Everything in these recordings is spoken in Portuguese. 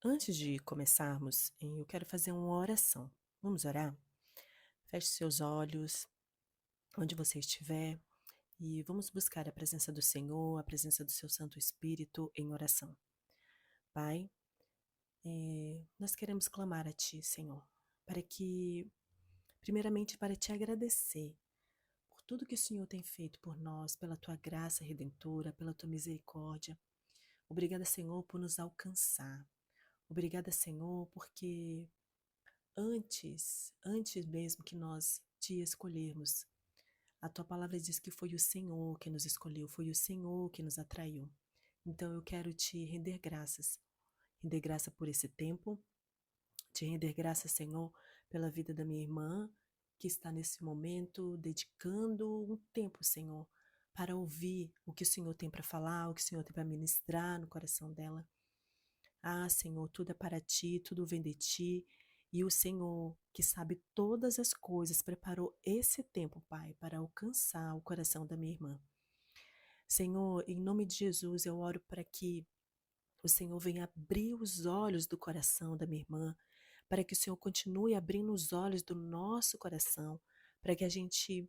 Antes de começarmos, eu quero fazer uma oração. Vamos orar? Feche seus olhos, onde você estiver, e vamos buscar a presença do Senhor, a presença do seu Santo Espírito em oração. Pai, nós queremos clamar a Ti, Senhor, para que, primeiramente, para te agradecer por tudo que o Senhor tem feito por nós, pela Tua graça redentora, pela Tua misericórdia. Obrigada, Senhor, por nos alcançar. Obrigada, Senhor, porque antes mesmo que nós te escolhermos, a tua palavra diz que foi o Senhor que nos escolheu, foi o Senhor que nos atraiu. Então eu quero te render graça por esse tempo, te render graça, Senhor, pela vida da minha irmã, que está nesse momento dedicando um tempo, Senhor, para ouvir o que o Senhor tem para falar, o que o Senhor tem para ministrar no coração dela. Ah, Senhor, tudo é para ti, tudo vem de ti. E o Senhor, que sabe todas as coisas, preparou esse tempo, Pai, para alcançar o coração da minha irmã. Senhor, em nome de Jesus, eu oro para que o Senhor venha abrir os olhos do coração da minha irmã, para que o Senhor continue abrindo os olhos do nosso coração, para que a gente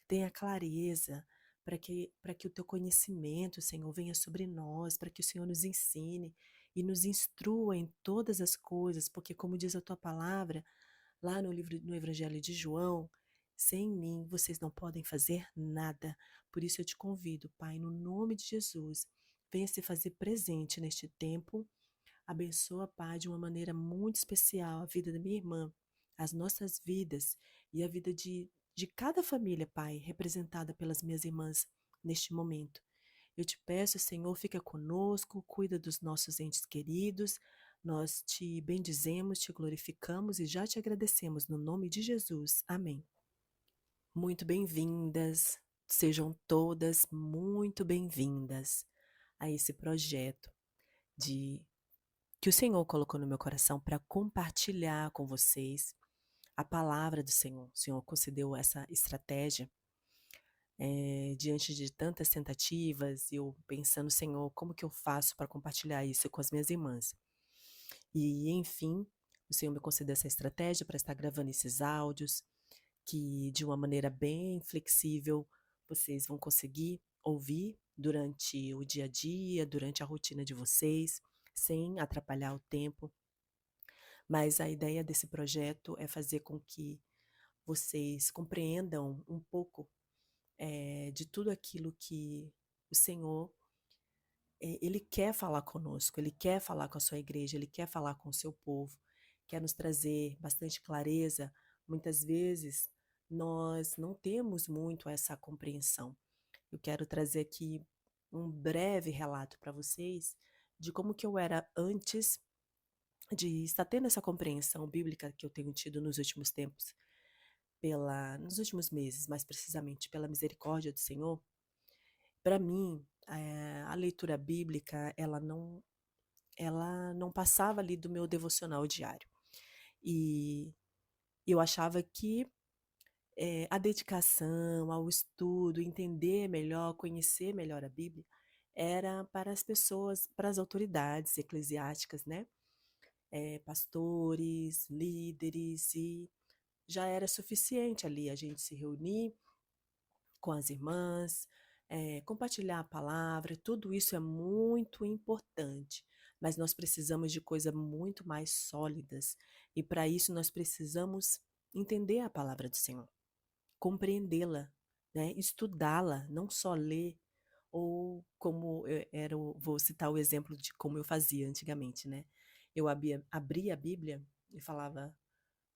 tenha clareza, para que o teu conhecimento, Senhor, venha sobre nós, para que o Senhor nos ensine e nos instrua em todas as coisas, porque como diz a tua palavra, lá no Evangelho de João, sem mim vocês não podem fazer nada. Por isso eu te convido, Pai, no nome de Jesus, venha se fazer presente neste tempo. Abençoa, Pai, de uma maneira muito especial a vida da minha irmã, as nossas vidas e a vida de cada família, Pai, representada pelas minhas irmãs neste momento. Eu te peço, Senhor, fica conosco, cuida dos nossos entes queridos. Nós te bendizemos, te glorificamos e já te agradecemos no nome de Jesus. Amém. Muito bem-vindas, sejam todas muito bem-vindas a esse projeto de que o Senhor colocou no meu coração para compartilhar com vocês a palavra do Senhor. O Senhor concedeu essa estratégia diante de tantas tentativas, eu pensando, Senhor, como que eu faço para compartilhar isso com as minhas irmãs? E, enfim, o Senhor me concedeu essa estratégia para estar gravando esses áudios, que de uma maneira bem flexível vocês vão conseguir ouvir durante o dia a dia, durante a rotina de vocês, sem atrapalhar o tempo. Mas a ideia desse projeto é fazer com que vocês compreendam um pouco de tudo aquilo que o Senhor, Ele quer falar conosco, Ele quer falar com a sua igreja, Ele quer falar com o seu povo, quer nos trazer bastante clareza. Muitas vezes nós não temos muito essa compreensão. Eu quero trazer aqui um breve relato para vocês de como que eu era antes de estar tendo essa compreensão bíblica que eu tenho tido nos últimos tempos, nos últimos meses, mais precisamente, pela misericórdia do Senhor. Para mim, a leitura bíblica, ela não passava ali do meu devocional diário. E eu achava que a dedicação ao estudo, entender melhor, conhecer melhor a Bíblia, era para as pessoas, para as autoridades eclesiásticas, né? Pastores, líderes, e já era suficiente ali a gente se reunir com as irmãs, compartilhar a palavra, tudo isso é muito importante, mas nós precisamos de coisas muito mais sólidas, e para isso nós precisamos entender a palavra do Senhor, compreendê-la, né, estudá-la, não só ler, ou como vou citar o exemplo de como eu fazia antigamente, né? Eu abria a Bíblia e falava: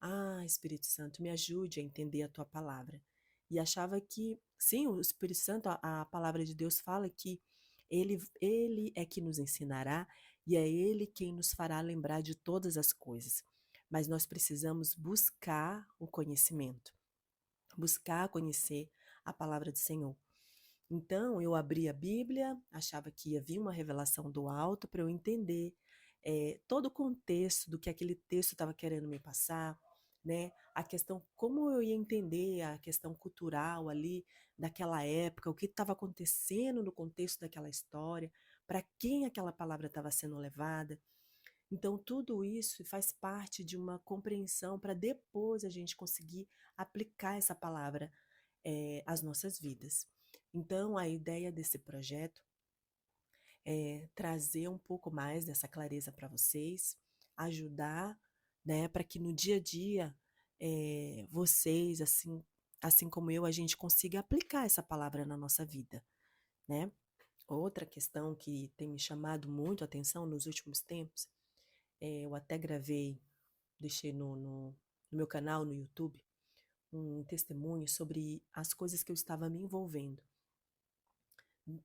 ah, Espírito Santo, me ajude a entender a tua palavra. E achava que, sim, o Espírito Santo, a palavra de Deus fala que ele é que nos ensinará e é ele quem nos fará lembrar de todas as coisas. Mas nós precisamos buscar o conhecimento, buscar conhecer a palavra do Senhor. Então, eu abria a Bíblia, achava que ia vir uma revelação do alto para eu entender todo o contexto do que aquele texto estava querendo me passar, né? A questão, como eu ia entender a questão cultural ali daquela época, o que estava acontecendo no contexto daquela história, para quem aquela palavra estava sendo levada. Então, tudo isso faz parte de uma compreensão para depois a gente conseguir aplicar essa palavra às nossas vidas. Então, a ideia desse projeto é trazer um pouco mais dessa clareza para vocês, ajudar, né, para que no dia a dia vocês, assim como eu, a gente consiga aplicar essa palavra na nossa vida, né? Outra questão que tem me chamado muito a atenção nos últimos tempos, eu até gravei, deixei no meu canal no YouTube, um testemunho sobre as coisas que eu estava me envolvendo,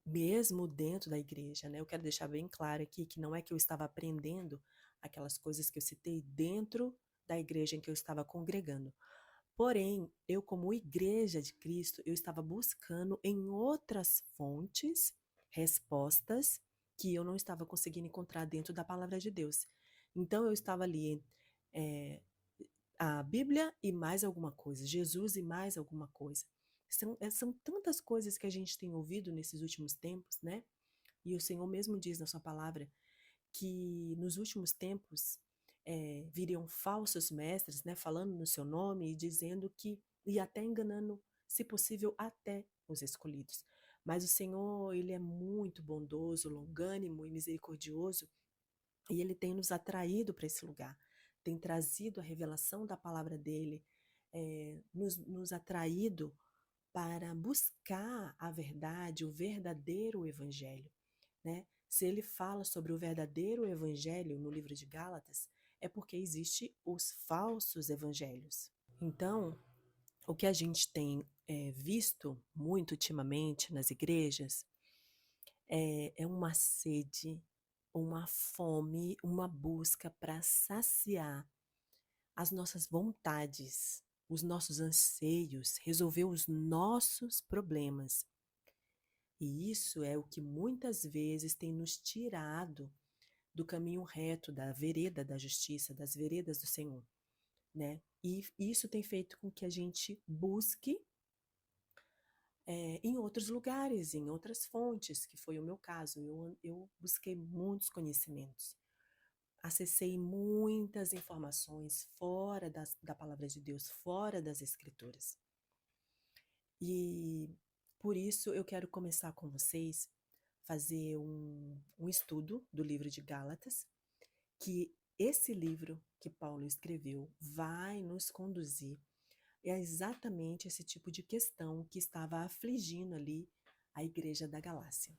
mesmo dentro da igreja, né? Eu quero deixar bem claro aqui que não é que eu estava aprendendo aquelas coisas que eu citei dentro da igreja em que eu estava congregando. Porém, eu como igreja de Cristo, eu estava buscando em outras fontes respostas que eu não estava conseguindo encontrar dentro da palavra de Deus. Então eu estava ali eh, a Bíblia e mais alguma coisa, Jesus e mais alguma coisa. São tantas coisas que a gente tem ouvido nesses últimos tempos, né? E o Senhor mesmo diz na sua palavra que nos últimos tempos viriam falsos mestres, né? Falando no seu nome e dizendo que, e até enganando, se possível, até os escolhidos. Mas o Senhor, Ele é muito bondoso, longânimo e misericordioso, e Ele tem nos atraído para esse lugar, tem trazido a revelação da palavra dEle, nos atraído para buscar a verdade, o verdadeiro evangelho, né? Se ele fala sobre o verdadeiro evangelho no livro de Gálatas, é porque existe os falsos evangelhos. Então, o que a gente tem visto muito ultimamente nas igrejas é uma sede, uma fome, uma busca para saciar as nossas vontades, os nossos anseios, resolver os nossos problemas. E isso é o que muitas vezes tem nos tirado do caminho reto, da vereda da justiça, das veredas do Senhor, né? E isso tem feito com que a gente busque em outros lugares, em outras fontes, que foi o meu caso. Eu busquei muitos conhecimentos, acessei muitas informações fora da palavra de Deus, fora das Escrituras. E por isso eu quero começar com vocês, fazer um estudo do livro de Gálatas, que esse livro que Paulo escreveu vai nos conduzir a exatamente esse tipo de questão que estava afligindo ali a igreja da Galácia.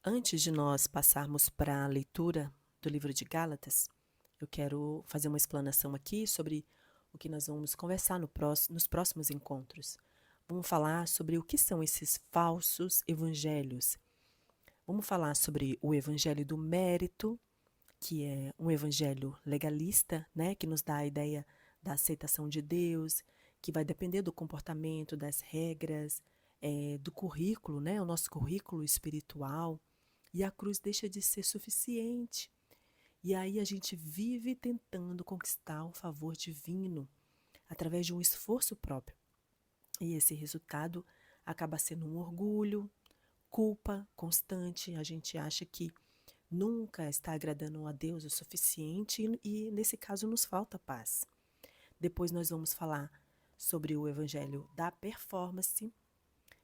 Antes de nós passarmos para a leitura do livro de Gálatas, eu quero fazer uma explanação aqui sobre o que nós vamos conversar nos próximos encontros. Vamos falar sobre o que são esses falsos evangelhos. Vamos falar sobre o evangelho do mérito, que é um evangelho legalista, né, que nos dá a ideia da aceitação de Deus, que vai depender do comportamento, das regras, do currículo, né, o nosso currículo espiritual, e a cruz deixa de ser suficiente. E aí a gente vive tentando conquistar o favor divino através de um esforço próprio. E esse resultado acaba sendo um orgulho, culpa constante. A gente acha que nunca está agradando a Deus o suficiente e nesse caso nos falta paz. Depois nós vamos falar sobre o evangelho da performance,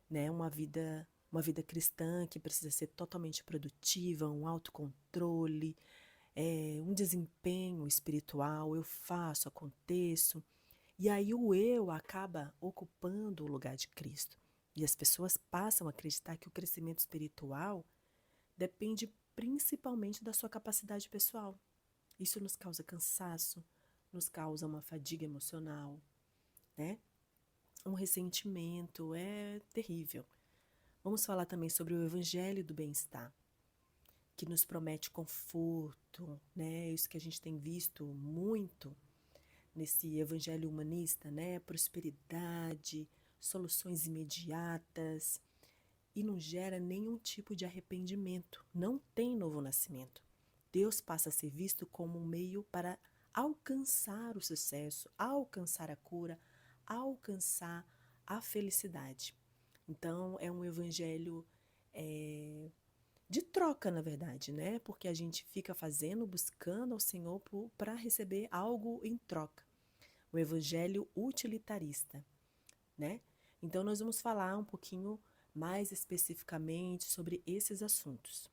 né? Uma vida cristã que precisa ser totalmente produtiva, um autocontrole, um desempenho espiritual, eu faço, aconteço. E aí o eu acaba ocupando o lugar de Cristo. E as pessoas passam a acreditar que o crescimento espiritual depende principalmente da sua capacidade pessoal. Isso nos causa cansaço, nos causa uma fadiga emocional, né? Um ressentimento, é terrível. Vamos falar também sobre o evangelho do bem-estar, que nos promete conforto, né? Isso que a gente tem visto muito nesse evangelho humanista, né? Prosperidade, soluções imediatas, e não gera nenhum tipo de arrependimento, não tem novo nascimento. Deus passa a ser visto como um meio para alcançar o sucesso, alcançar a cura, alcançar a felicidade. Então, é um evangelho de troca, na verdade, né? Porque a gente fica fazendo, buscando ao Senhor para receber algo em troca. O evangelho utilitarista, né? Então nós vamos falar um pouquinho mais especificamente sobre esses assuntos.